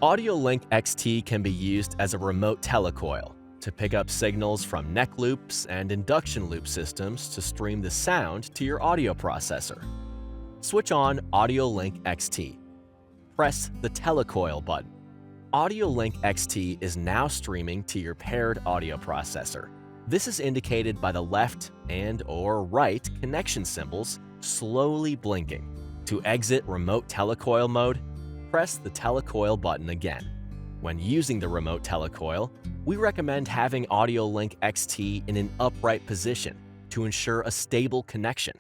AudioLink XT can be used as a remote telecoil to pick up signals from neck loops and induction loop systems to stream the sound to your audio processor. Switch on AudioLink XT. Press the Telecoil button. AudioLink XT is now streaming to your paired audio processor. This is indicated by the left and/or right connection symbols slowly blinking. To exit remote telecoil mode, press the Telecoil button again. When using the remote telecoil, we recommend having AudioLink XT in an upright position to ensure a stable connection.